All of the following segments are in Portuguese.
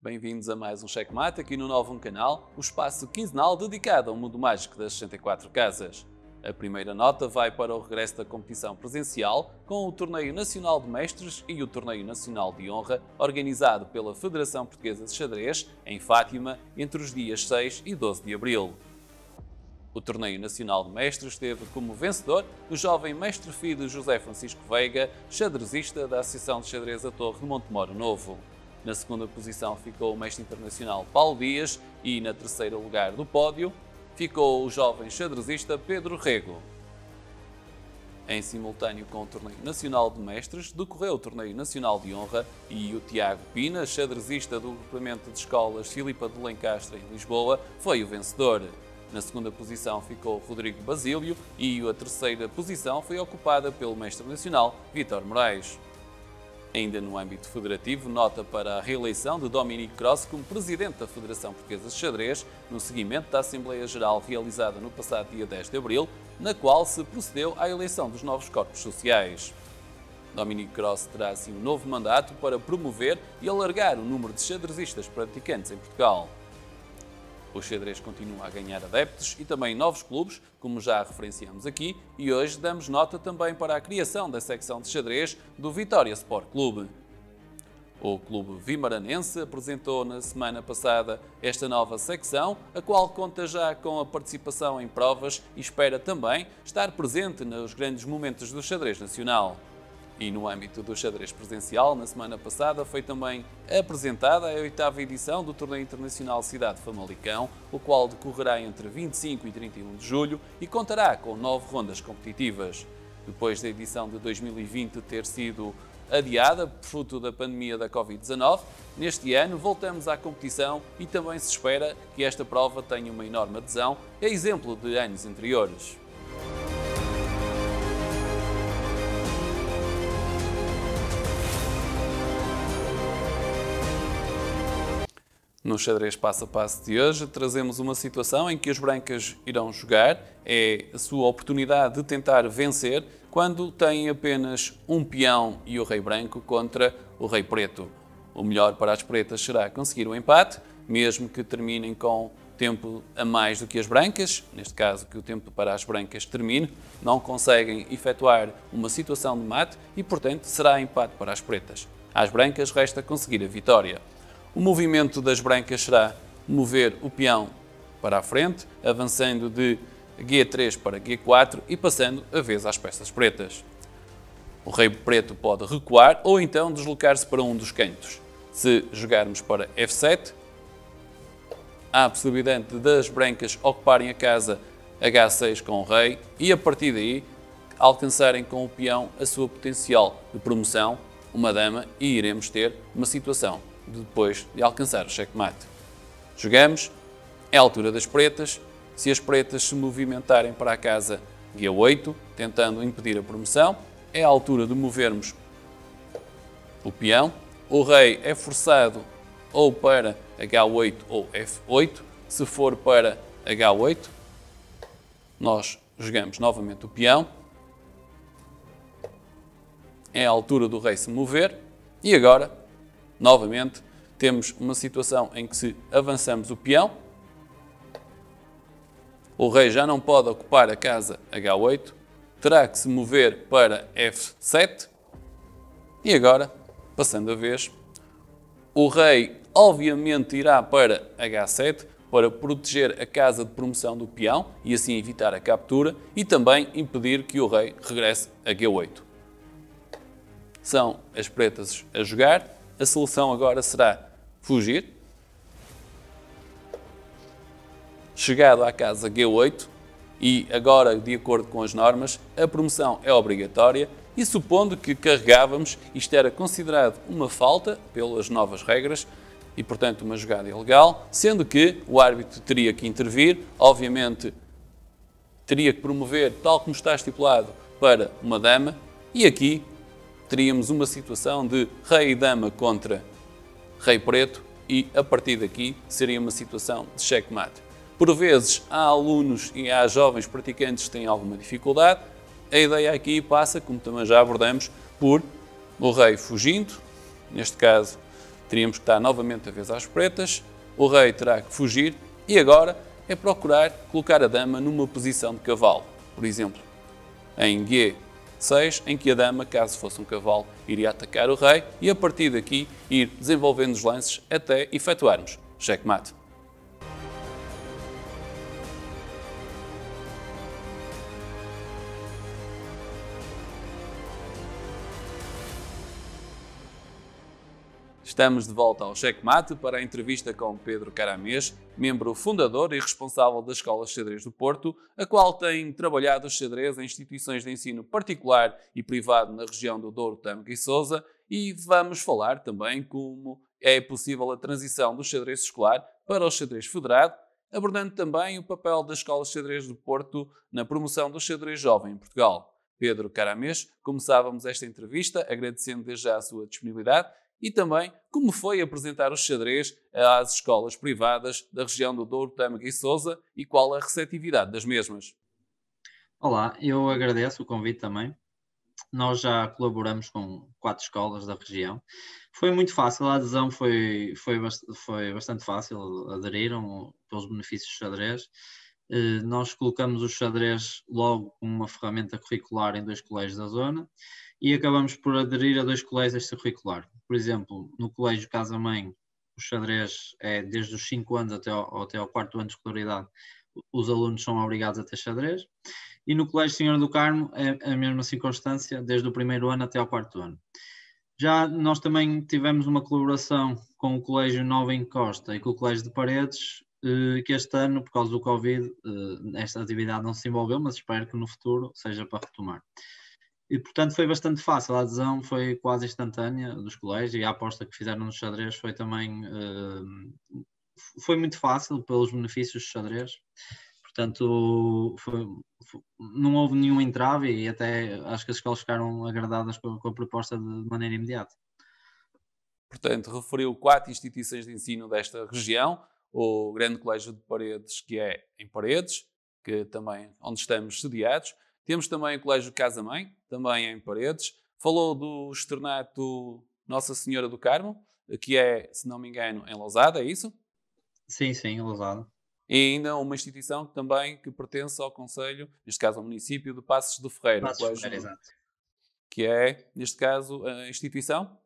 Bem-vindos a mais um Checkmate aqui no Novo Canal, o espaço quinzenal dedicado ao mundo mágico das 64 casas. A primeira nota vai para o regresso da competição presencial com o Torneio Nacional de Mestres e o Torneio Nacional de Honra, organizado pela Federação Portuguesa de Xadrez, em Fátima, entre os dias 6 e 12 de abril. O Torneio Nacional de Mestres teve como vencedor o jovem mestre filho José Francisco Veiga, xadrezista da Associação de Xadrez da Torre de Montemoro Novo. Na segunda posição ficou o mestre internacional Paulo Dias e, na terceira lugar do pódio, ficou o jovem xadrezista Pedro Rego. Em simultâneo com o Torneio Nacional de Mestres, decorreu o Torneio Nacional de Honra e o Tiago Pina, xadrezista do agrupamento de escolas Filipa de Lencastre, em Lisboa, foi o vencedor. Na segunda posição ficou Rodrigo Basílio e a terceira posição foi ocupada pelo mestre nacional Vítor Moraes. Ainda no âmbito federativo, nota para a reeleição de Dominique Cross como presidente da Federação Portuguesa de Xadrez, no seguimento da Assembleia Geral realizada no passado dia 10 de abril, na qual se procedeu à eleição dos novos corpos sociais. Dominique Cross terá assim um novo mandato para promover e alargar o número de xadrezistas praticantes em Portugal. O xadrez continua a ganhar adeptos e também novos clubes, como já referenciamos aqui, e hoje damos nota também para a criação da secção de xadrez do Vitória Sport Clube. O clube vimaranense apresentou na semana passada esta nova secção, a qual conta já com a participação em provas e espera também estar presente nos grandes momentos do xadrez nacional. E no âmbito do xadrez presencial, na semana passada foi também apresentada a 8ª edição do Torneio Internacional Cidade de Famalicão, o qual decorrerá entre 25 e 31 de julho e contará com 9 rondas competitivas. Depois da edição de 2020 ter sido adiada, fruto da pandemia da Covid-19, neste ano voltamos à competição e também se espera que esta prova tenha uma enorme adesão, a exemplo de anos anteriores. No xadrez passo a passo de hoje, trazemos uma situação em que as brancas irão jogar, é a sua oportunidade de tentar vencer quando têm apenas um peão e o rei branco contra o rei preto. O melhor para as pretas será conseguir o empate, mesmo que terminem com tempo a mais do que as brancas, neste caso que o tempo para as brancas termine, não conseguem efetuar uma situação de mate e, portanto, será empate para as pretas. Às brancas resta conseguir a vitória. O movimento das brancas será mover o peão para a frente, avançando de G3 para G4 e passando a vez às peças pretas. O rei preto pode recuar ou então deslocar-se para um dos cantos. Se jogarmos para F7, há a possibilidade das brancas ocuparem a casa H6 com o rei e a partir daí alcançarem com o peão a sua potencial de promoção, uma dama, e iremos ter uma situação depois de alcançar o checkmate. Jogamos, é a altura das pretas. Se as pretas se movimentarem para a casa G8, tentando impedir a promoção, é a altura de movermos o peão. O rei é forçado ou para H8 ou F8. Se for para H8, nós jogamos novamente o peão. É a altura do rei se mover e agora novamente, temos uma situação em que se avançamos o peão, o rei já não pode ocupar a casa H8, terá que se mover para F7 e agora, passando a vez, o rei obviamente irá para H7 para proteger a casa de promoção do peão e assim evitar a captura e também impedir que o rei regresse a G8. São as pretas a jogar. A solução agora será fugir, chegado à casa G8 e agora, de acordo com as normas, a promoção é obrigatória e supondo que carregávamos, isto era considerado uma falta pelas novas regras e, portanto, uma jogada ilegal, sendo que o árbitro teria que intervir, obviamente teria que promover, tal como está estipulado, para uma dama e aqui teríamos uma situação de rei e dama contra rei preto e, a partir daqui, seria uma situação de checkmate. Por vezes, há alunos e há jovens praticantes que têm alguma dificuldade. A ideia aqui passa, como também já abordamos, por o rei fugindo, neste caso Teríamos que estar novamente a vez às pretas, o rei terá que fugir e agora é procurar colocar a dama numa posição de cavalo. Por exemplo, em G6, em que a dama, caso fosse um cavalo, iria atacar o rei e a partir daqui ir desenvolvendo os lances até efetuarmos checkmate. Estamos de volta ao Checkmate para a entrevista com Pedro Caramês, membro fundador e responsável da Escola de Xadrez do Porto, a qual tem trabalhado o xadrez em instituições de ensino particular e privado na região do Douro, Tâmega e Sousa, e vamos falar também como é possível a transição do xadrez escolar para o xadrez federado, abordando também o papel da Escola de Xadrez do Porto na promoção do xadrez jovem em Portugal. Pedro Caramês, começávamos esta entrevista agradecendo desde já a sua disponibilidade e também como foi apresentar o xadrez às escolas privadas da região do Douro, Tâmega e Sousa e qual a receptividade das mesmas. Olá, eu agradeço o convite também. Nós já colaboramos com 4 escolas da região. Foi muito fácil, a adesão foi bastante fácil, aderiram pelos benefícios do xadrez. Nós colocamos o xadrez logo como uma ferramenta curricular em 2 colégios da zona e acabamos por aderir a 2 colégios extracurricular. Por exemplo, no colégio Casa Mãe, o xadrez é desde os 5 anos até ao 4º ano de escolaridade, os alunos são obrigados a ter xadrez. E no Colégio Senhora do Carmo é a mesma circunstância, desde o 1º ano até ao 4º ano. Já nós também tivemos uma colaboração com o Colégio Nova Encosta e com o Colégio de Paredes, que este ano, por causa do Covid, esta atividade não se desenvolveu, mas espero que no futuro seja para retomar. E, portanto, foi bastante fácil, a adesão foi quase instantânea dos colégios e a aposta que fizeram no xadrez foi também foi muito fácil pelos benefícios do xadrez. Portanto, não houve nenhum entrave e até acho que as escolas ficaram agradadas com a proposta de maneira imediata. Portanto, referiu 4 instituições de ensino desta região, o Grande Colégio de Paredes, que é em Paredes, que também onde estamos sediados. Temos também o Colégio Casa Mãe, também em Paredes. Falou do externato Nossa Senhora do Carmo, que é, se não me engano, em Lousada, é isso? Sim, em Lousada. E ainda uma instituição que pertence ao Conselho, neste caso ao município de Passos de Ferreira, Exato. Que é, neste caso, a instituição?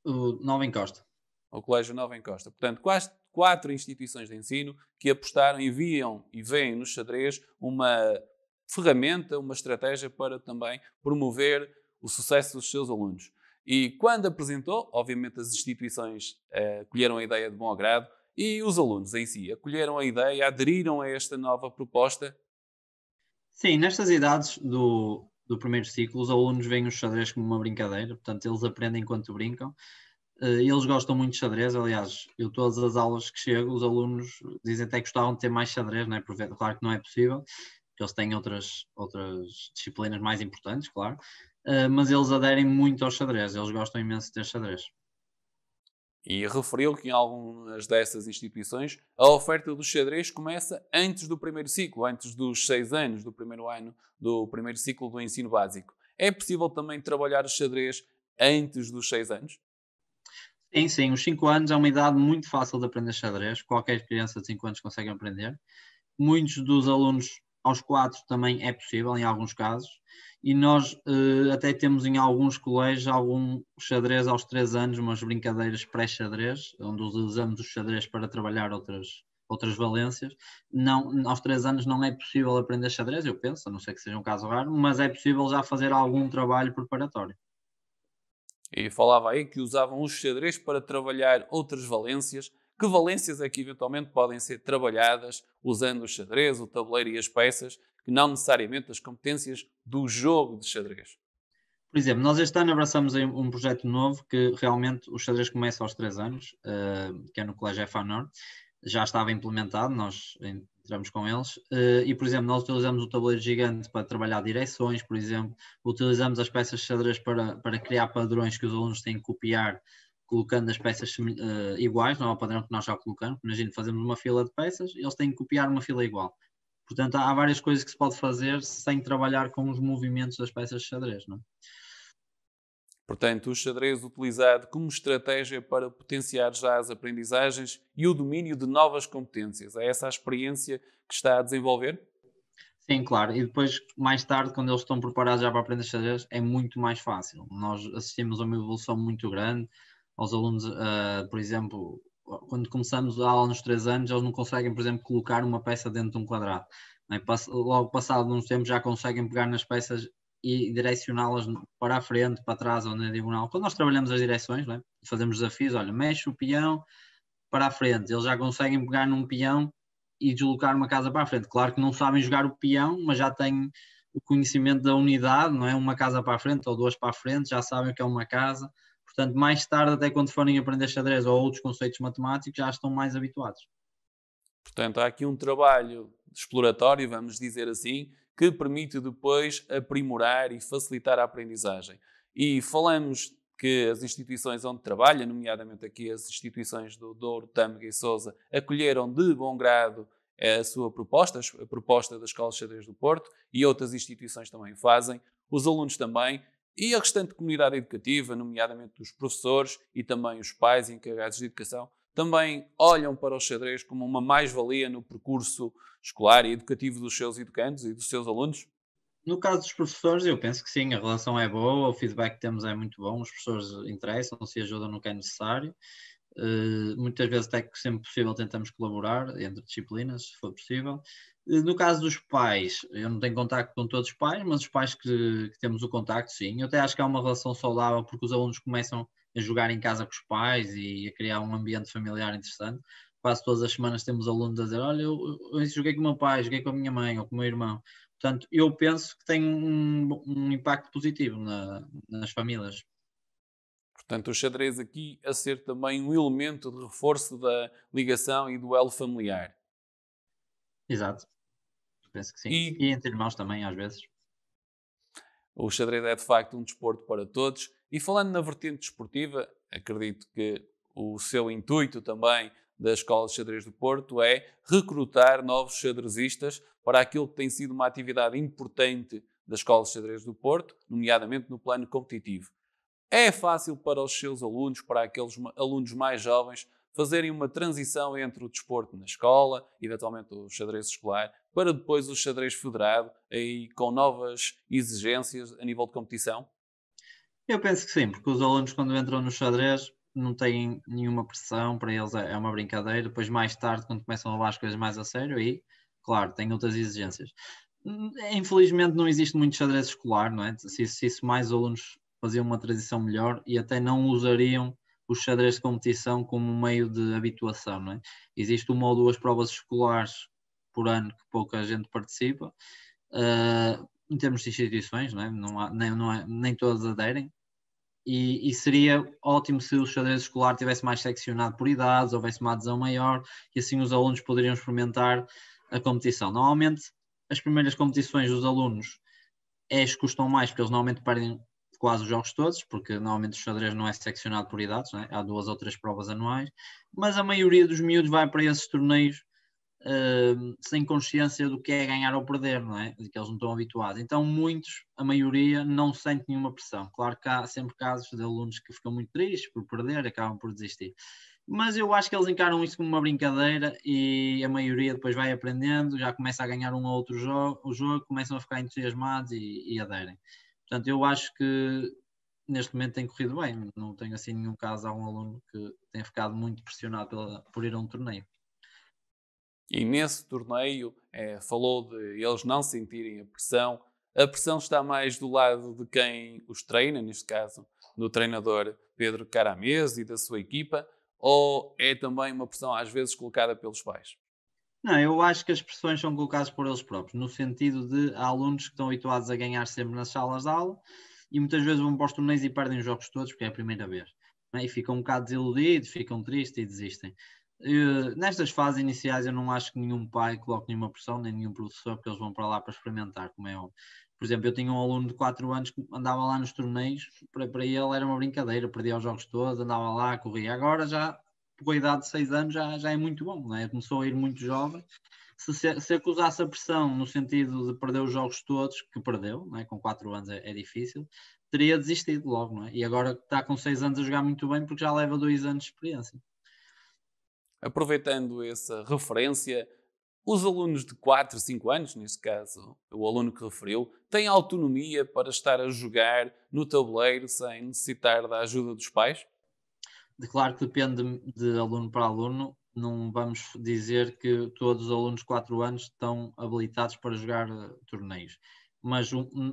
O Nova Encosta. O Colégio Nova Encosta. Portanto, quase 4 instituições de ensino que apostaram e viam e veem no xadrez uma ferramenta, uma estratégia para também promover o sucesso dos seus alunos. E quando apresentou, obviamente as instituições acolheram a ideia de bom agrado e os alunos em si acolheram a ideia, aderiram a esta nova proposta. Sim, nestas idades do primeiro ciclo, os alunos veem o xadrez como uma brincadeira, portanto eles aprendem enquanto brincam. Eles gostam muito de xadrez, aliás, eu todas as aulas que chego, os alunos dizem até que gostavam de ter mais xadrez, não é? Claro que não é possível, porque eles têm outras disciplinas mais importantes, claro, mas eles aderem muito ao xadrez, eles gostam imenso de ter xadrez. E referiu que em algumas dessas instituições a oferta do xadrez começa antes do primeiro ciclo, antes dos 6 anos do primeiro ano do primeiro ciclo do ensino básico. É possível também trabalhar o xadrez antes dos 6 anos? Sim, os 5 anos é uma idade muito fácil de aprender xadrez, qualquer criança de 5 anos consegue aprender. Muitos dos alunos aos 4 também é possível, em alguns casos, e nós até temos em alguns colégios algum xadrez aos 3 anos, umas brincadeiras pré-xadrez, onde usamos o xadrez para trabalhar outras valências. Não, aos 3 anos não é possível aprender xadrez, eu penso, a não ser que seja um caso raro, mas é possível já fazer algum trabalho preparatório. E falava aí que usavam o xadrez para trabalhar outras valências. Que valências é que eventualmente podem ser trabalhadas usando o xadrez, o tabuleiro e as peças, que não necessariamente as competências do jogo de xadrez? Por exemplo, nós este ano abraçamos um projeto novo que realmente o xadrez começa aos 3 anos, que é no Colégio FANOR. Já estava implementado, nós entramos com eles. E, por exemplo, nós utilizamos o tabuleiro gigante para trabalhar direções, por exemplo. Utilizamos as peças de xadrez para criar padrões que os alunos têm que copiar, colocando as peças iguais, não é o padrão que nós já colocamos. Imagina, fazemos uma fila de peças e eles têm que copiar uma fila igual. Portanto, há várias coisas que se pode fazer sem trabalhar com os movimentos das peças de xadrez, não é? Portanto, o xadrez utilizado como estratégia para potenciar já as aprendizagens e o domínio de novas competências. É essa a experiência que está a desenvolver? Sim, claro. E depois, mais tarde, quando eles estão preparados já para aprender xadrez, é muito mais fácil. Nós assistimos a uma evolução muito grande aos alunos, por exemplo, quando começamos a aula nos 3 anos, eles não conseguem, por exemplo, colocar uma peça dentro de um quadrado. Não é? Logo passado uns tempos já conseguem pegar nas peças e direcioná-las para a frente, para trás ou na diagonal. Quando nós trabalhamos as direções, não é? Fazemos desafios, olha, mexe o peão para a frente, eles já conseguem pegar num peão e deslocar uma casa para a frente. Claro que não sabem jogar o peão, mas já têm o conhecimento da unidade, não é? Uma casa para a frente ou duas para a frente, já sabem o que é uma casa. Portanto, mais tarde, até quando forem aprender xadrez ou outros conceitos matemáticos, já estão mais habituados. Portanto, há aqui um trabalho exploratório, vamos dizer assim, que permite depois aprimorar e facilitar a aprendizagem. E falamos que as instituições onde trabalha, nomeadamente aqui as instituições do Douro, Tâmega e Sousa, acolheram de bom grado a sua proposta, a proposta da Escola de Xadrez do Porto, e outras instituições também fazem, os alunos também, e a restante comunidade educativa, nomeadamente os professores e também os pais e encarregados de educação, também olham para o xadrez como uma mais-valia no percurso escolar e educativo dos seus educandos e dos seus alunos? No caso dos professores, eu penso que sim, a relação é boa, o feedback que temos é muito bom, os professores interessam-se e ajudam no que é necessário. Muitas vezes, até que sempre possível, tentamos colaborar entre disciplinas, se for possível. No caso dos pais, eu não tenho contacto com todos os pais, mas os pais que temos o contacto, sim. Eu até acho que há uma relação saudável porque os alunos começam a jogar em casa com os pais e a criar um ambiente familiar interessante. Quase todas as semanas temos alunos a dizer: Olha, eu joguei com o meu pai, joguei com a minha mãe ou com o meu irmão. Portanto, eu penso que tem um impacto positivo nas famílias. Portanto, o xadrez aqui a ser também um elemento de reforço da ligação e do elo familiar. Exato, penso que sim. E E entre irmãos também, às vezes. o xadrez é de facto um desporto para todos. E falando na vertente desportiva, acredito que o seu intuito também da Escola de Xadrez do Porto é recrutar novos xadrezistas para aquilo que tem sido uma atividade importante da Escola de Xadrez do Porto, nomeadamente no plano competitivo. É fácil para os seus alunos, para aqueles alunos mais jovens, fazerem uma transição entre o desporto na escola, eventualmente o xadrez escolar, para depois o xadrez federado, aí com novas exigências a nível de competição? Eu penso que sim, porque os alunos quando entram no xadrez não têm nenhuma pressão, para eles é uma brincadeira, depois mais tarde quando começam a levar as coisas mais a sério, aí, claro, têm outras exigências. Infelizmente não existe muito xadrez escolar, não é? Se isso mais alunos faziam uma transição melhor e até não usariam o xadrez de competição como um meio de habituação, não é? Existe uma ou duas provas escolares por ano que pouca gente participa, em termos de instituições, não é? Nem todas aderem, e seria ótimo se o xadrez escolar tivesse mais seccionado por idades, houvesse uma adesão maior e assim os alunos poderiam experimentar a competição. Normalmente, as primeiras competições dos alunos custam mais, porque eles normalmente perdem quase os jogos todos, porque normalmente o xadrez não é seccionado por idades, não é? Há 2 ou 3 provas anuais, mas a maioria dos miúdos vai para esses torneios sem consciência do que é ganhar ou perder, não é? De que eles não estão habituados. Então, muitos, a maioria, não sente nenhuma pressão. Claro que há sempre casos de alunos que ficam muito tristes por perder e acabam por desistir. Mas eu acho que eles encaram isso como uma brincadeira e a maioria depois vai aprendendo, já começa a ganhar um ou outro jogo, começam a ficar entusiasmados e aderem. Portanto, eu acho que neste momento tem corrido bem. Não tenho assim nenhum caso a um aluno que tenha ficado muito pressionado por ir a um torneio. E nesse torneio, falou de eles não sentirem a pressão. A pressão está mais do lado de quem os treina, neste caso, do treinador Pedro Caramês e da sua equipa, ou é também uma pressão às vezes colocada pelos pais? Não, eu acho que as pressões são colocadas por eles próprios, no sentido de há alunos que estão habituados a ganhar sempre nas salas de aula e muitas vezes vão para os torneios e perdem os jogos todos porque é a primeira vez. Não é? E ficam um bocado desiludidos, ficam tristes e desistem. Nestas fases iniciais eu não acho que nenhum pai coloque nenhuma pressão, nem nenhum professor, porque eles vão para lá para experimentar, como é óbvio. Por exemplo, eu tinha um aluno de 4 anos que andava lá nos torneios, para ele era uma brincadeira, perdia os jogos todos, andava lá, corria. Agora já com a idade de 6 anos já é muito bom, não é? Começou a ir muito jovem. Se acusasse a pressão no sentido de perder os jogos todos, que perdeu, não é? Com 4 anos é difícil, teria desistido logo, não é? E agora está com 6 anos a jogar muito bem porque já leva 2 anos de experiência. Aproveitando essa referência, os alunos de 4, 5 anos, neste caso o aluno que referiu, têm autonomia para estar a jogar no tabuleiro sem necessitar da ajuda dos pais? Claro que depende de aluno para aluno, não vamos dizer que todos os alunos de 4 anos estão habilitados para jogar torneios. Mas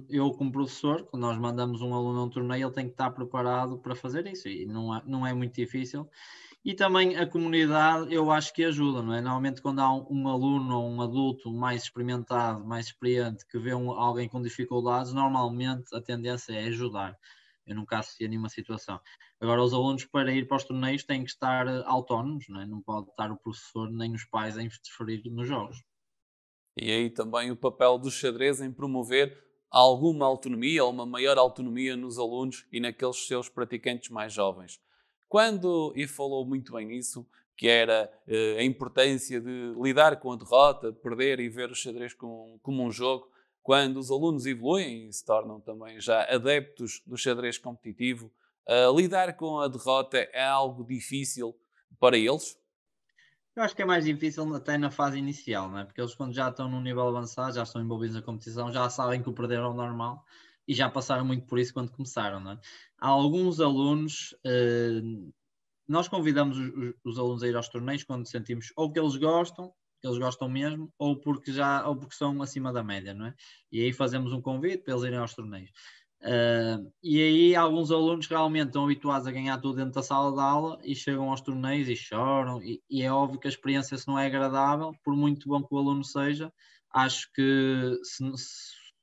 eu, como professor, quando nós mandamos um aluno a um torneio, ele tem que estar preparado para fazer isso e não é muito difícil. E também a comunidade, eu acho que ajuda, não é? Normalmente, quando há um aluno ou um adulto mais experimentado, mais experiente, que vê alguém com dificuldades, normalmente a tendência é ajudar. Eu nunca assisti a nenhuma situação. Agora, os alunos, para ir para os torneios, têm que estar autónomos, não é? Não pode estar o professor nem os pais a interferir nos jogos. E aí também o papel do xadrez em promover alguma autonomia ou uma maior autonomia nos alunos e naqueles seus praticantes mais jovens. Quando, e falou muito bem nisso, que era a importância de lidar com a derrota, perder e ver o xadrez como um jogo, quando os alunos evoluem e se tornam também já adeptos do xadrez competitivo, lidar com a derrota é algo difícil para eles? Eu acho que é mais difícil até na fase inicial, não é? Porque eles, quando já estão num nível avançado, já estão envolvidos na competição, já sabem que o perder é o normal e já passaram muito por isso quando começaram, não é? Há alguns alunos, nós convidamos os alunos a ir aos torneios quando sentimos ou que eles gostam mesmo, ou porque são acima da média, não é? E aí fazemos um convite para eles irem aos torneios. E aí alguns alunos realmente estão habituados a ganhar tudo dentro da sala de aula e chegam aos torneios e choram, e é óbvio que a experiência, se não é agradável, por muito bom que o aluno seja, acho que se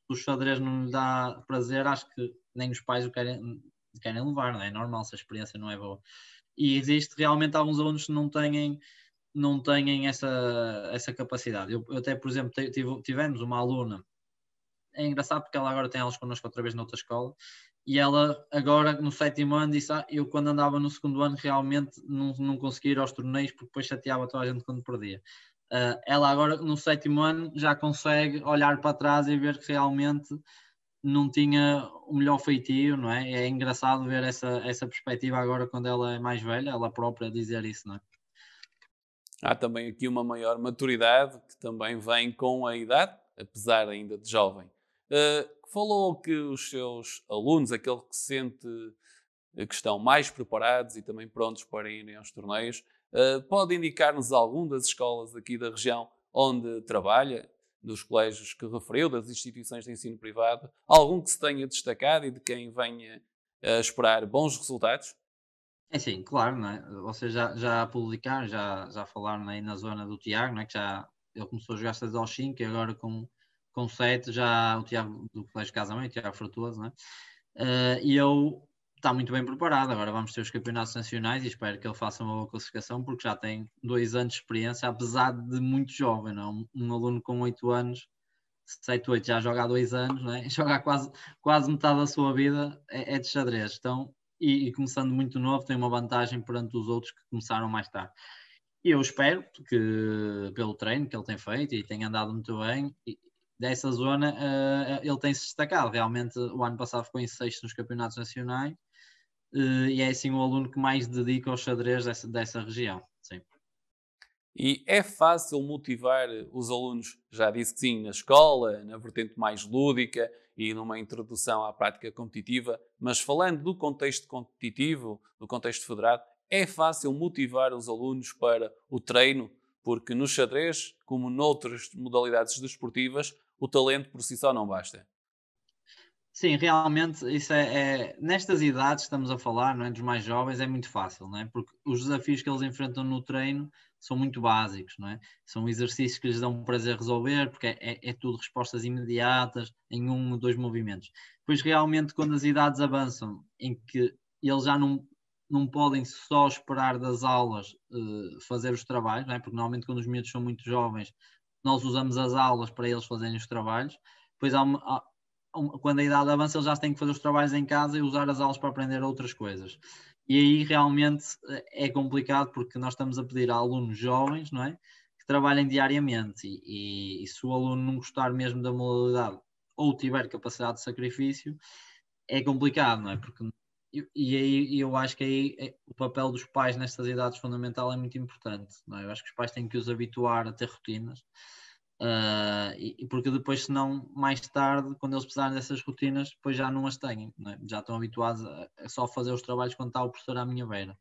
o xadrez não lhe dá prazer, acho que nem os pais querem levar, não é? É normal se a experiência não é boa. E existe realmente alguns alunos que não têm essa capacidade. Eu até, por exemplo, tivemos uma aluna, é engraçado porque ela agora tem aulas connosco outra vez noutra escola, e ela agora no 7º ano disse, eu quando andava no 2º ano realmente não conseguia ir aos torneios porque depois chateava toda a gente quando perdia. Ela agora no 7º ano já consegue olhar para trás e ver que realmente não tinha o melhor feitio, não é? É engraçado ver essa perspectiva agora quando ela é mais velha, ela própria dizer isso, não é? Há também aqui uma maior maturidade que também vem com a idade, apesar ainda de jovem. Falou que os seus alunos, aquele que sente que estão mais preparados e também prontos para irem aos torneios, pode indicar-nos algum das escolas aqui da região onde trabalha, dos colégios que referiu, das instituições de ensino privado, algum que se tenha destacado e de quem venha a esperar bons resultados? É sim, claro, não é? Vocês já publicaram, já falaram aí na zona do Tiago, não é? Que já ele começou a jogar desde aos 5 e agora com 7 já o Tiago do Colégio Casamento, o Tiago Frutuoso, não é? E ele está muito bem preparado. Agora vamos ter os campeonatos nacionais e espero que ele faça uma boa classificação porque já tem 2 anos de experiência, apesar de muito jovem, não é? Um aluno com 8 anos, 7, 8 já joga há 2 anos, não é? Joga quase metade da sua vida é de xadrez. Então, e começando muito novo, tem uma vantagem perante os outros que começaram mais tarde. E eu espero que, pelo treino que ele tem feito e tem andado muito bem, dessa zona ele tem se destacado. Realmente, o ano passado ficou em sexto nos campeonatos nacionais e é assim o aluno que mais dedica ao xadrez dessa região. Sim. E é fácil motivar os alunos, já disse que sim, na escola, na vertente mais lúdica e numa introdução à prática competitiva, mas falando do contexto competitivo, do contexto federado, é fácil motivar os alunos para o treino, porque no xadrez, como noutras modalidades desportivas, o talento por si só não basta. Sim, realmente isso nestas idades que estamos a falar, não é, dos mais jovens, é muito fácil, não é? Porque os desafios que eles enfrentam no treino são muito básicos, não é? São exercícios que lhes dão prazer resolver, porque é tudo respostas imediatas em 1 ou 2 movimentos. Pois realmente quando as idades avançam, em que eles já não podem só esperar das aulas fazer os trabalhos, não é? Porque normalmente quando os miúdos são muito jovens, nós usamos as aulas para eles fazerem os trabalhos. Depois quando a idade avança, eles já têm que fazer os trabalhos em casa e usar as aulas para aprender outras coisas. E aí realmente é complicado porque nós estamos a pedir a alunos jovens, não é? Que trabalhem diariamente e se o aluno não gostar mesmo da modalidade ou tiver capacidade de sacrifício, é complicado, não é? Porque, e aí eu acho que aí o papel dos pais nestas idades fundamental é muito importante, não é? Eu acho que os pais têm que os habituar a ter rotinas, e porque depois, senão, mais tarde, quando eles precisarem dessas rotinas, depois já não as têm, não é? Já estão habituados a só fazer os trabalhos quando está o professor à minha beira.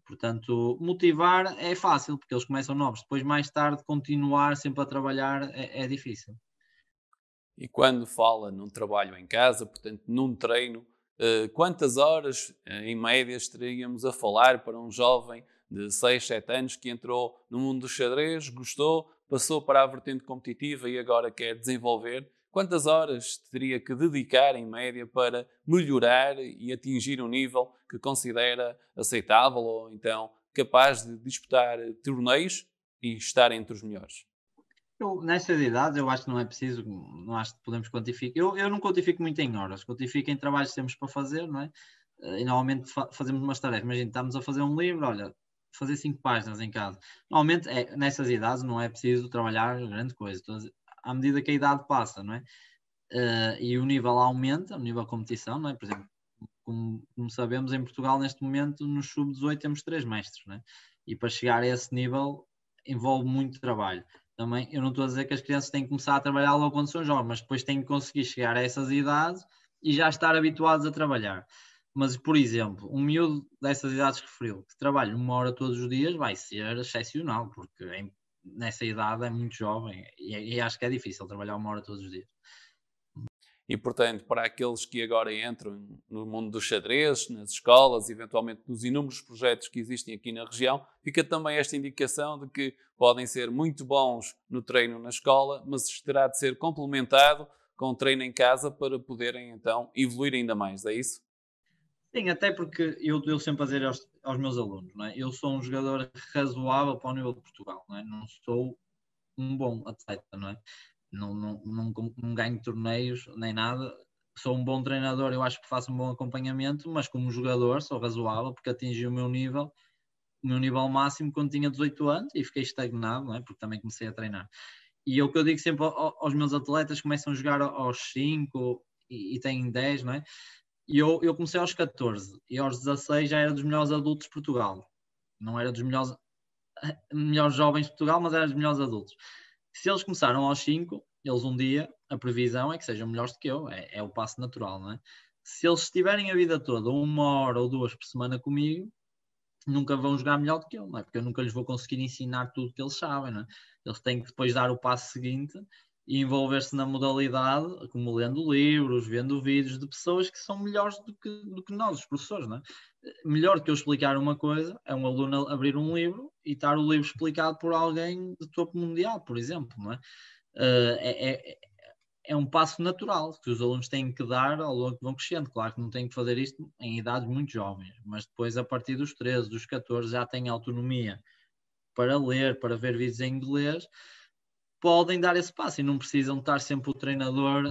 Portanto, motivar é fácil, porque eles começam novos. Depois, mais tarde, continuar sempre a trabalhar é difícil. E quando fala num trabalho em casa, portanto, num treino, quantas horas, em média, estaríamos a falar para um jovem de 6, 7 anos que entrou no mundo do xadrez, gostou, passou para a vertente competitiva e agora quer desenvolver? Quantas horas teria que dedicar, em média, para melhorar e atingir um nível que considera aceitável ou então capaz de disputar torneios e estar entre os melhores? Nessas idades, eu acho que não é preciso, não acho que podemos quantificar. Eu não quantifico muito em horas, quantifico em trabalhos que temos para fazer, não é? E normalmente fazemos umas tarefas. Imagina, estamos a fazer um livro, olha, fazer 5 páginas em casa. Normalmente, nessas idades, não é preciso trabalhar grande coisa. À medida que a idade passa, não é? E o nível aumenta, o nível de competição, não é? Por exemplo, como sabemos, em Portugal, neste momento, no sub-18 temos 3 mestres, não é? E para chegar a esse nível envolve muito trabalho. Também, eu não estou a dizer que as crianças têm que começar a trabalhar logo quando são jovens, mas depois têm que conseguir chegar a essas idades e já estar habituados a trabalhar. Mas, por exemplo, um miúdo dessas idades que referiu, que trabalha 1 hora todos os dias, vai ser excepcional, porque nessa idade é muito jovem e acho que é difícil trabalhar 1 hora todos os dias. E, portanto, para aqueles que agora entram no mundo do xadrez, nas escolas, eventualmente nos inúmeros projetos que existem aqui na região, fica também esta indicação de que podem ser muito bons no treino na escola, mas terá de ser complementado com treino em casa para poderem então evoluir ainda mais, é isso? Sim, até porque eu sempre a dizer aos meus alunos, não é? Eu sou um jogador razoável para o nível de Portugal, não é? Não sou um bom atleta, não é? Não ganho torneios nem nada. Sou um bom treinador, eu acho que faço um bom acompanhamento, mas como jogador sou razoável porque atingi o meu nível máximo quando tinha 18 anos e fiquei estagnado, não é? Porque também comecei a treinar. E é o que eu digo sempre aos meus atletas, começam a jogar aos 5 e têm 10, não é? E eu comecei aos 14 e aos 16 já era dos melhores adultos de Portugal. Não era dos melhores jovens de Portugal, mas era dos melhores adultos. Se eles começaram aos 5, eles um dia, a previsão é que sejam melhores do que eu, é o passo natural, não é? Se eles estiverem a vida toda 1 hora ou 2 por semana comigo, nunca vão jogar melhor do que eu, não é? Porque eu nunca lhes vou conseguir ensinar tudo que eles sabem, não é? Eles têm que depois dar o passo seguinte e envolver-se na modalidade, como lendo livros, vendo vídeos de pessoas que são melhores do que nós, os professores, não é? Melhor que eu explicar uma coisa é um aluno abrir um livro e estar o livro explicado por alguém de topo mundial, por exemplo, não é? É um passo natural que os alunos têm que dar ao longo que vão crescendo. Claro que não têm que fazer isto em idades muito jovens, mas depois, a partir dos 13, dos 14, já têm autonomia para ler, para ver vídeos em inglês, podem dar esse passo e não precisam estar sempre o treinador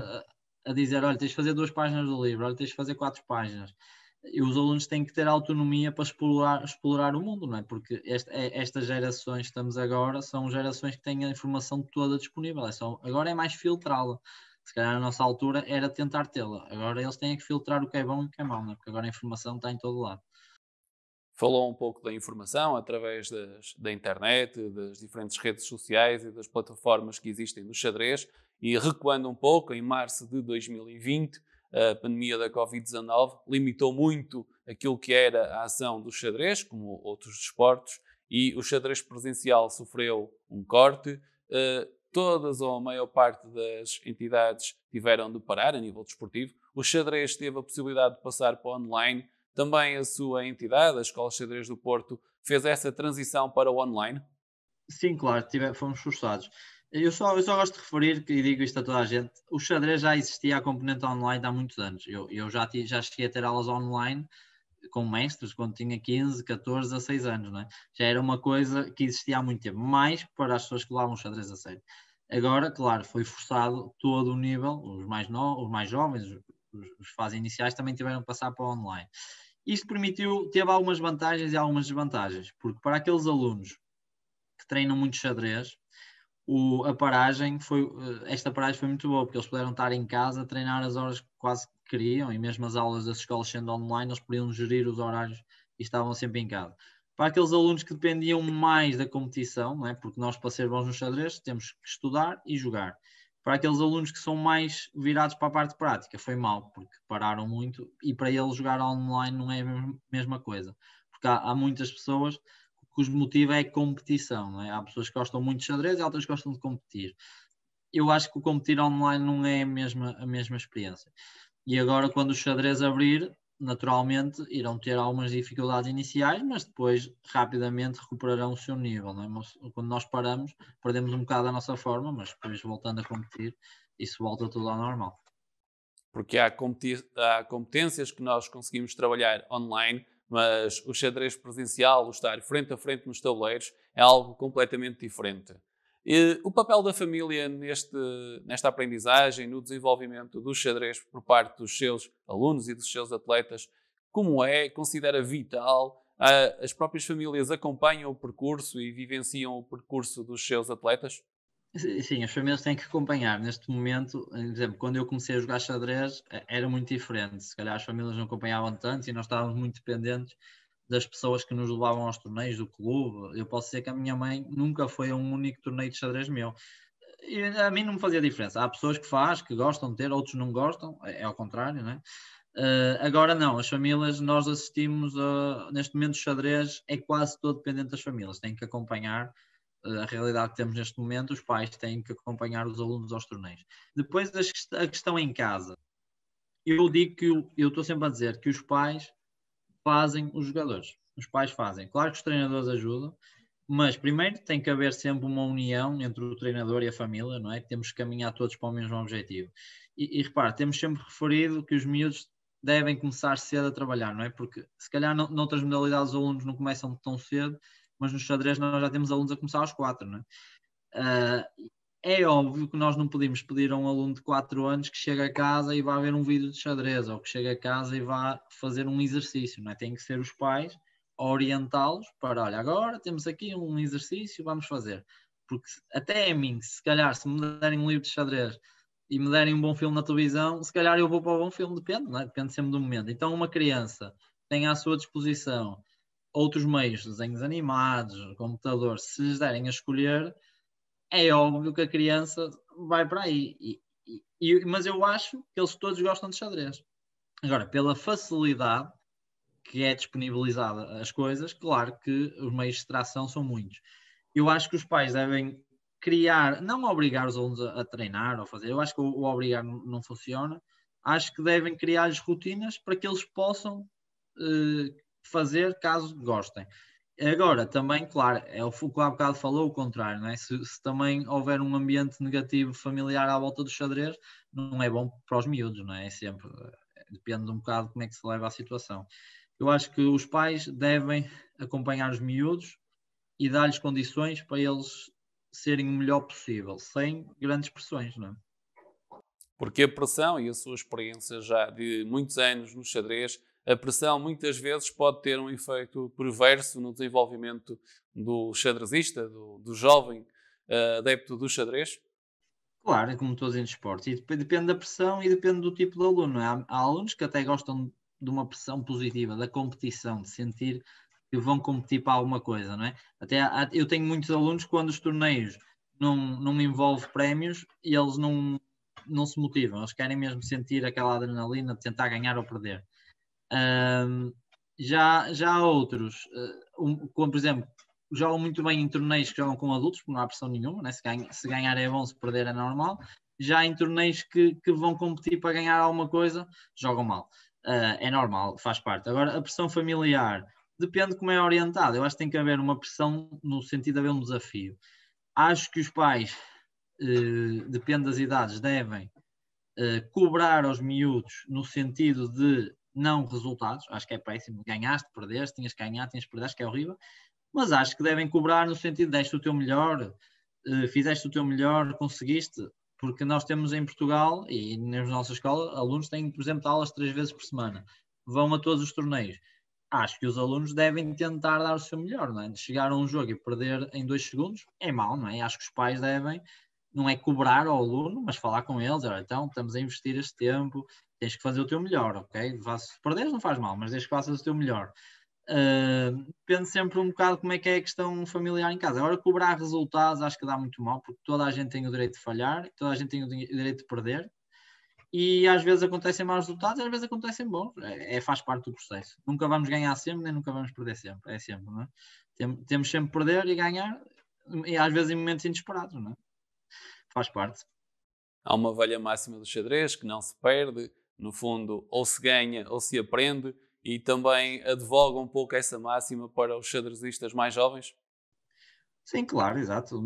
a dizer: olha, tens de fazer 2 páginas do livro, olha, tens de fazer 4 páginas. E os alunos têm que ter autonomia para explorar o mundo, não é? Porque estas gerações que estamos agora são gerações que têm a informação toda disponível. Agora é mais filtrá-la. Se calhar na nossa altura era tentar tê-la. Agora eles têm que filtrar o que é bom e o que é mau, não é? Porque agora a informação está em todo lado. Falou um pouco da informação através da internet, das diferentes redes sociais e das plataformas que existem no xadrez. E recuando um pouco, em março de 2020, a pandemia da Covid-19 limitou muito aquilo que era a ação do xadrez, como outros desportos, e o xadrez presencial sofreu um corte. Todas ou a maior parte das entidades tiveram de parar a nível desportivo. O xadrez teve a possibilidade de passar para online. Também a sua entidade, a Escola de Xadrez do Porto, fez essa transição para o online? Sim, claro, fomos forçados. Eu só gosto de referir, e digo isto a toda a gente, o xadrez já existia a componente online há muitos anos. Eu já cheguei a ter aulas online com mestres quando tinha 15, 14, 16 anos, não é? Já era uma coisa que existia há muito tempo, mais para as pessoas que levavam o xadrez a sério. Agora, claro, foi forçado todo o nível, os mais jovens, os fases iniciais também tiveram que passar para o online. Isto teve algumas vantagens e algumas desvantagens, porque para aqueles alunos que treinam muito xadrez, esta paragem foi muito boa, porque eles puderam estar em casa a treinar as horas quase queriam, e mesmo as aulas das escolas sendo online, eles podiam gerir os horários e estavam sempre em casa. Para aqueles alunos que dependiam mais da competição, não é? Porque nós, para ser bons no xadrez, temos que estudar e jogar. Para aqueles alunos que são mais virados para a parte prática, foi mal, porque pararam muito, e para eles jogar online não é a mesma coisa. Porque há muitas pessoas que os motiva é a competição, não é? Há pessoas que gostam muito de xadrez e outras que gostam de competir. Eu acho que o competir online não é a mesma experiência. E agora, quando o xadrez abrir, naturalmente irão ter algumas dificuldades iniciais, mas depois rapidamente recuperarão o seu nível. Não é? Mas quando nós paramos, perdemos um bocado a nossa forma, mas depois voltando a competir, isso volta tudo ao normal. Porque há competências que nós conseguimos trabalhar online, mas o xadrez presencial, o estar frente a frente nos tabuleiros, é algo completamente diferente. E o papel da família nesta aprendizagem, no desenvolvimento do xadrez por parte dos seus alunos e dos seus atletas, como é? Considera vital? As próprias famílias acompanham o percurso e vivenciam o percurso dos seus atletas? Sim, as famílias têm que acompanhar. Neste momento, por exemplo, quando eu comecei a jogar xadrez, era muito diferente. Se calhar as famílias não acompanhavam tanto e nós estávamos muito dependentes das pessoas que nos levavam aos torneios do clube. Eu posso dizer que a minha mãe nunca foi a um único torneio de xadrez meu. E a mim não me fazia diferença. Há pessoas que gostam de ter, outros não gostam, é ao contrário, não é? Agora não, as famílias, nós assistimos neste momento o xadrez é quase todo dependente das famílias, têm que acompanhar a realidade que temos neste momento, os pais têm que acompanhar os alunos aos torneios. Depois a questão em casa, eu digo que eu estou sempre a dizer que os pais fazem os jogadores, os pais fazem, claro que os treinadores ajudam, mas primeiro tem que haver sempre uma união entre o treinador e a família, não é? Temos que caminhar todos para o mesmo objetivo. E repare, temos sempre referido que os miúdos devem começar cedo a trabalhar, não é? Porque se calhar noutras modalidades os alunos não começam tão cedo, mas no xadrez nós já temos alunos a começar aos 4, não é? É óbvio que nós não podemos pedir a um aluno de 4 anos que chegue a casa e vá ver um vídeo de xadrez, ou que chegue a casa e vá fazer um exercício, não é? Tem que ser os pais a orientá-los para, olha, agora temos aqui um exercício, vamos fazer. Porque até a mim, se calhar, se me derem um livro de xadrez e me derem um bom filme na televisão, se calhar eu vou para o bom filme, depende, não é? Depende sempre do momento. Então uma criança tem à sua disposição outros meios, desenhos animados, computador, se lhes derem a escolher, é óbvio que a criança vai para aí. Mas eu acho que eles todos gostam de xadrez. Agora, pela facilidade que é disponibilizada as coisas, claro que os meios de distração são muitos. Eu acho que os pais devem criar, não obrigar os alunos a treinar ou fazer, eu acho que o obrigar não funciona, acho que devem criar-lhes rotinas para que eles possam fazer caso gostem. Agora, também, claro, é o que há bocado falou, o contrário, não é? Se também houver um ambiente negativo familiar à volta do xadrez, não é bom para os miúdos, não é? É sempre, depende um bocado de como é que se leva a situação. Eu acho que os pais devem acompanhar os miúdos e dar-lhes condições para eles serem o melhor possível, sem grandes pressões, não é? Porque a pressão e a sua experiência já de muitos anos no xadrez, a pressão muitas vezes pode ter um efeito perverso no desenvolvimento do xadrezista, do jovem adepto do xadrez. Claro, é como todos em desportos, e depende da pressão e depende do tipo de aluno, não é? Há alunos que até gostam de uma pressão positiva, da competição, de sentir que vão competir para alguma coisa, não é? Eu tenho muitos alunos que quando os torneios não envolvem prémios e eles não se motivam, eles querem mesmo sentir aquela adrenalina de tentar ganhar ou perder. Já há outros, como por exemplo, jogam muito bem em torneios que jogam com adultos, porque não há pressão nenhuma, né? Se ganhar é bom, se perder é normal. Já em torneios que vão competir para ganhar alguma coisa, jogam mal. É normal, faz parte. Agora, a pressão familiar depende de como é orientado. Eu acho que tem que haver uma pressão no sentido de haver um desafio. Acho que os pais, depende das idades, devem cobrar aos miúdos no sentido de não resultados. Acho que é péssimo. Ganhaste, perdeste, tinhas que ganhar, tinhas que perder, acho que é horrível. Mas acho que devem cobrar no sentido de deste o teu melhor, fizeste o teu melhor, conseguiste, porque nós temos em Portugal e na nossa escola, alunos têm, por exemplo, aulas 3 vezes por semana, vão a todos os torneios. Acho que os alunos devem tentar dar o seu melhor, não é? De chegar a um jogo e perder em 2 segundos é mau, não é? Acho que os pais devem, não é cobrar ao aluno, mas falar com eles, olha, então estamos a investir este tempo, tens que fazer o teu melhor, ok? Se perderes não faz mal, mas desde que faças o teu melhor. Depende sempre um bocado como é que é a questão familiar em casa. Agora, cobrar resultados acho que dá muito mal, porque toda a gente tem o direito de falhar, toda a gente tem o direito de perder, e às vezes acontecem maus resultados, às vezes acontecem bons. Faz parte do processo. Nunca vamos ganhar sempre, nem nunca vamos perder sempre. É sempre, não é? Temos sempre perder e ganhar, e às vezes em momentos inesperados, não é? Faz parte. Há uma velha máxima do xadrez que não se perde, no fundo, ou se ganha ou se aprende, e também advoga um pouco essa máxima para os xadrezistas mais jovens. Sim, claro, exato.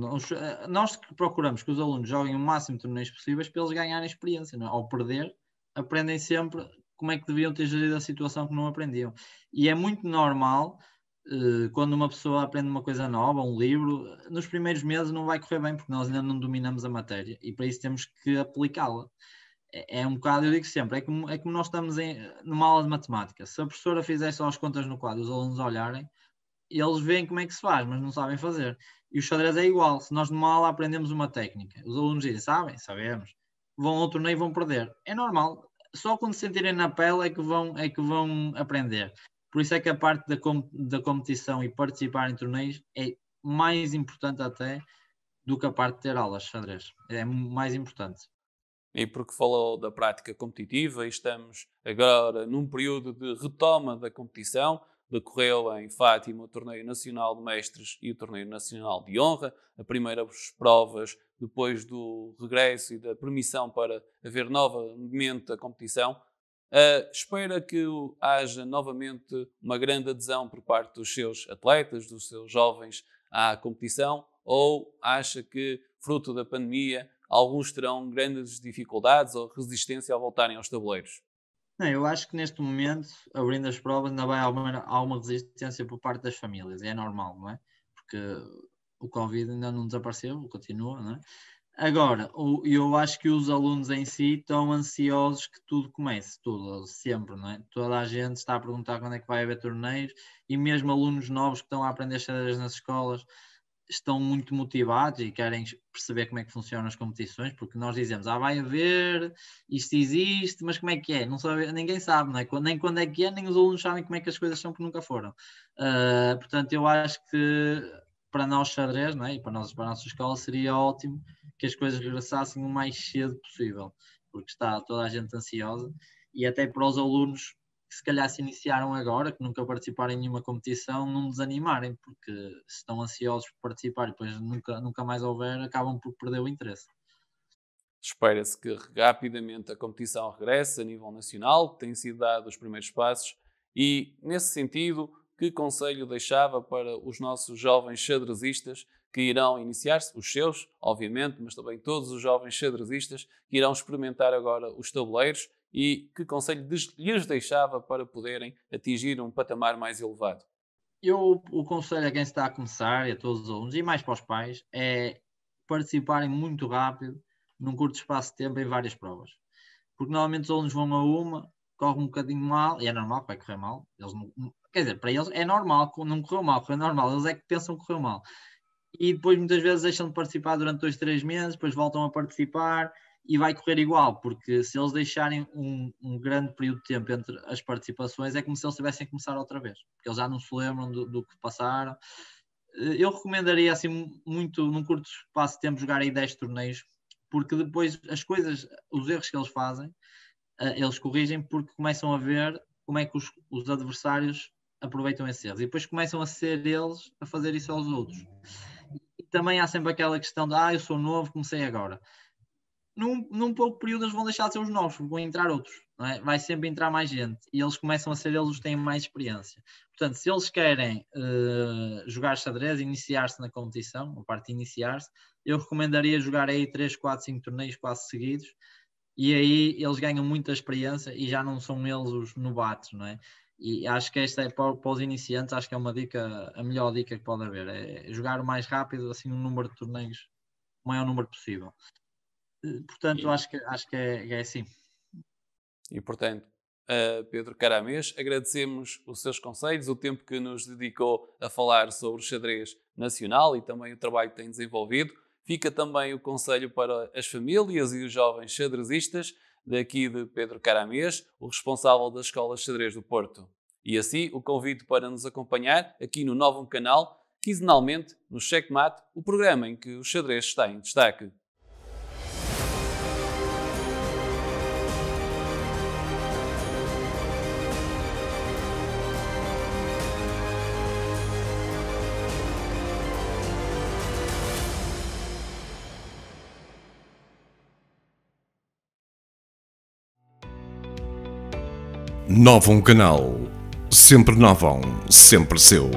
Nós que procuramos que os alunos joguem o máximo de torneios possíveis para eles ganharem experiência, não é? Ao perder, aprendem sempre como é que deviam ter gerido a situação que não aprendiam. E é muito normal, quando uma pessoa aprende uma coisa nova, um livro, nos primeiros meses não vai correr bem, porque nós ainda não dominamos a matéria e para isso temos que aplicá-la. É um bocado, eu digo sempre, é como nós estamos numa aula de matemática. Se a professora fizer só as contas no quadro e os alunos olharem, eles veem como é que se faz, mas não sabem fazer. E o xadrez é igual. Se nós numa aula aprendemos uma técnica, os alunos dizem, sabem? Sabemos. Vão ao torneio e vão perder. É normal. Só quando se sentirem na pele é que vão aprender. Por isso é que a parte da competição e participar em torneios é mais importante até do que a parte de ter aulas de xadrez. É mais importante. E porque falou da prática competitiva, e estamos agora num período de retoma da competição. Decorreu em Fátima o Torneio Nacional de Mestres e o Torneio Nacional de Honra, as primeiras provas depois do regresso e da permissão para haver novamente a competição. Espera que haja novamente uma grande adesão por parte dos seus atletas, dos seus jovens à competição, ou acha que, fruto da pandemia, alguns terão grandes dificuldades ou resistência ao voltarem aos tabuleiros? Não, eu acho que neste momento, abrindo as provas, ainda vai haver alguma resistência por parte das famílias, e é normal, não é? Porque o Covid ainda não desapareceu, continua, não é? Agora, eu acho que os alunos em si estão ansiosos que tudo comece, tudo, sempre, não é? Toda a gente está a perguntar quando é que vai haver torneios, e mesmo alunos novos que estão a aprender xadrez nas escolas estão muito motivados e querem perceber como é que funcionam as competições, porque nós dizemos, vai haver, isto existe, mas como é que é? Não sabe, ninguém sabe, não é? Nem quando é que é, nem os alunos sabem como é que as coisas são, porque nunca foram. Portanto, eu acho que para nós xadrez, não é? E para a nossa escola seria ótimo que as coisas regressassem o mais cedo possível, porque está toda a gente ansiosa, e até para os alunos que se calhar se iniciaram agora, que nunca participaram em nenhuma competição, não desanimarem, porque se estão ansiosos por participar e depois nunca mais houver, acabam por perder o interesse. Espera-se que rapidamente a competição regresse a nível nacional, têm sido dados os primeiros passos, e, nesse sentido, que conselho deixava para os nossos jovens xadrezistas que irão iniciar-se, os seus, obviamente, mas também todos os jovens xadrezistas que irão experimentar agora os tabuleiros, e que conselho lhes deixava para poderem atingir um patamar mais elevado? O conselho a quem está a começar e a todos os alunos, e mais para os pais, é participarem muito rápido, num curto espaço de tempo, em várias provas. Porque normalmente os alunos vão a uma, corre um bocadinho mal, e é normal que vai correr mal. Eles quer dizer, para eles é normal, não correu mal, correu normal, eles é que pensam que correu mal. E depois muitas vezes deixam de participar durante 2, 3 meses, depois voltam a participar e vai correr igual, porque se eles deixarem um grande período de tempo entre as participações, é como se eles tivessem que começar outra vez, porque eles já não se lembram do que passaram. Eu recomendaria assim muito, num curto espaço de tempo, jogar aí 10 torneios, porque depois as coisas, os erros que eles fazem, eles corrigem porque começam a ver como é que os adversários aproveitam esses erros, e depois começam a ser eles a fazer isso aos outros. E também há sempre aquela questão de, eu sou novo, comecei agora. Num pouco período eles vão deixar de ser os novos, vão entrar outros, não é? Vai sempre entrar mais gente e eles começam a ser eles os que têm mais experiência. Portanto, se eles querem jogar xadrez, iniciar-se na competição, a parte de iniciar-se, eu recomendaria jogar aí 3, 4, 5 torneios quase seguidos, e aí eles ganham muita experiência e já não são eles os novatos, não é? E acho que esta é para os iniciantes, acho que é uma dica, a melhor dica que pode haver, é jogar o mais rápido, assim, um número de torneios, o maior número possível. Portanto, E, acho que é assim. E, portanto, a Pedro Caramês, agradecemos os seus conselhos, o tempo que nos dedicou a falar sobre o xadrez nacional e também o trabalho que tem desenvolvido. Fica também o conselho para as famílias e os jovens xadrezistas daqui de Pedro Caramês, o responsável da Escola Xadrez do Porto. E assim o convido para nos acompanhar aqui no novo canal, quinzenalmente no Checkmate, o programa em que o xadrez está em destaque. Novo canal, sempre novo, sempre seu.